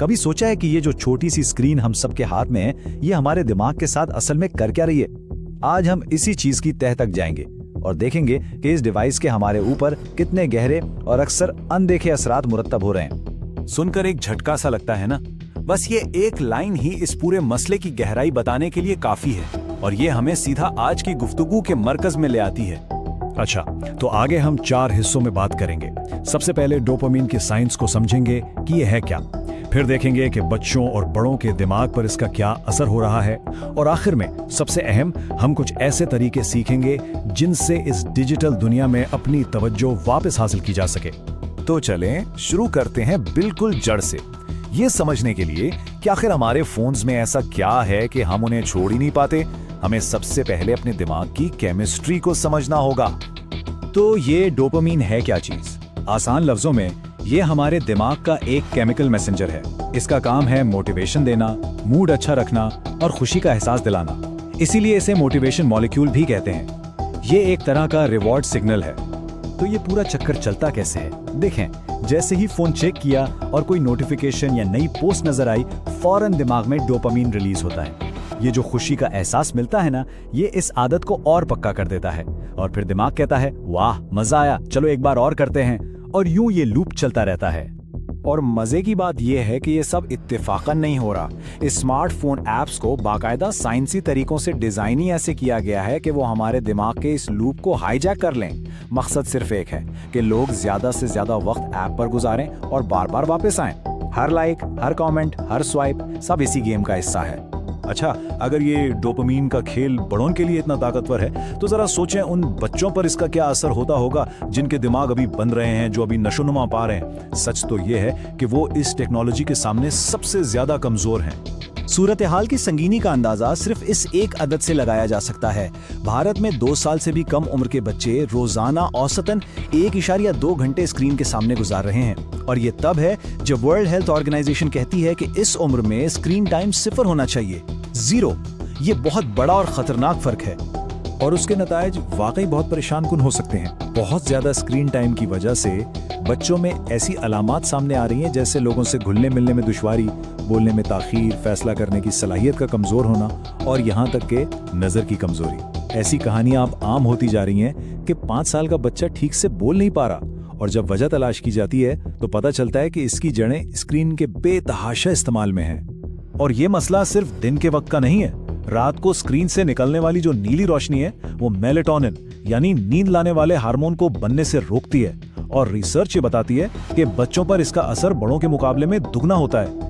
कभी सोचा है कि ये जो छोटी सी स्क्रीन हम सबके हाथ में है, ये हमारे दिमाग के साथ असल में कर क्या रही है? आज हम इसी चीज की तह तक जाएंगे और देखेंगे कि इस डिवाइस के हमारे ऊपर कितने गहरे और अक्सर अनदेखे असरात मुरत्तब हो रहे हैं। सुनकर एक झटका सा लगता है ना? बस ये एक लाइन ही इस पूरे मसले की गहराई बताने के लिए काफी है और ये हमें सीधा आज की गुफ्तगू के मरकज में ले आती है। अच्छा, तो आगे हम 4 हिस्सों में बात करेंगे। सबसे पहले डोपामिन की साइंस को समझेंगे कि ये है क्या, फिर देखेंगे कि बच्चों और बड़ों के दिमाग पर इसका क्या असर हो रहा है, और आखिर में सबसे अहम, हम कुछ ऐसे तरीके सीखेंगे जिनसे इस डिजिटल दुनिया में अपनी तवज्जो वापस हासिल की जा सके। तो चलें शुरू करते हैं बिल्कुल जड़ से, ये समझने के लिए कि आखिर हमारे फोन्स में ऐसा क्या है कि हम उन्हें छोड़ ही नहीं पाते। हमें सबसे पहले अपने दिमाग की केमिस्ट्री को समझना होगा। तो ये डोपामिन है क्या चीज? आसान लफ्जों में ये हमारे दिमाग का एक केमिकल मैसेंजर है। इसका काम है मोटिवेशन देना, मूड अच्छा रखना और खुशी का एहसास दिलाना। इसीलिए इसे मोटिवेशन मॉलिक्यूल भी कहते हैं। ये एक तरह का रिवॉर्ड सिग्नल है। तो ये पूरा चक्कर चलता कैसे है? देखें, जैसे ही फोन चेक किया और कोई नोटिफिकेशन या नई पोस्ट नजर आई, फौरन दिमाग में डोपामिन रिलीज होता है। ये जो खुशी का एहसास मिलता है ना, ये इस आदत को और पक्का कर देता है और फिर दिमाग कहता है, वाह मजा आया, चलो एक बार और करते हैं, और यूं ये लूप चलता रहता है। और मजे की बात यह है कि ये सब इत्तेफाकन नहीं हो रहा। स्मार्टफोन ऐप्स को बाकायदा साइंसी तरीकों से डिजाइन ही ऐसे किया गया है कि वो हमारे दिमाग के इस लूप को हाईजैक कर लें। मकसद सिर्फ एक है कि लोग ज्यादा से ज्यादा वक्त ऐप पर गुजारें और बार बार वापस आएं। हर लाइक, हर कमेंट, हर स्वाइप, सब इसी गेम का हिस्सा है। अच्छा, अगर ये डोपामिन का खेल बड़ों के लिए इतना ताकतवर है, तो जरा सोचें उन बच्चों पर इसका क्या असर होता होगा जिनके दिमाग अभी बन रहे हैं, जो अभी नशोनुमा पा रहे हैं। सच तो ये है कि वो इस टेक्नोलॉजी के सामने सबसे ज्यादा कमजोर हैं। सूरत हाल की संगीनी का अंदाजा सिर्फ इस एक आदत से लगाया जा सकता है। भारत में 2 साल से भी कम उम्र के बच्चे रोजाना औसतन 1.2 घंटे स्क्रीन के सामने गुजार रहे हैं, और ये तब है जब वर्ल्ड हेल्थ ऑर्गेनाइजेशन कहती है कि इस उम्र में स्क्रीन टाइम 0 होना चाहिए, 0। ये बहुत बड़ा और खतरनाक फर्क है और उसके नतायज वाकई बहुत परेशान कुन हो सकते हैं। बहुत ज्यादा स्क्रीन टाइम की वजह से बच्चों में ऐसी अलामात सामने आ रही हैं, जैसे लोगों से घुलने मिलने में दुश्वारी, बोलने में ताखीर, फैसला करने की सलाहियत का कमजोर होना और यहाँ तक के नजर की कमजोरी। ऐसी कहानियां अब आम होती जा रही हैं कि 5 साल का बच्चा ठीक से बोल नहीं पा रहा, और जब वजह तलाश की जाती है तो पता चलता है कि इसकी जड़ें स्क्रीन के बेतहाशा इस्तेमाल में हैं। और ये मसला सिर्फ दिन के वक्त का नहीं है। रात को स्क्रीन से निकलने वाली जो नीली रोशनी है, वो मेलेटोनिन यानी नींद लाने वाले हार्मोन को बनने से रोकती है, और रिसर्च ये बताती है कि बच्चों पर इसका असर बड़ों के मुकाबले में दुगना होता है।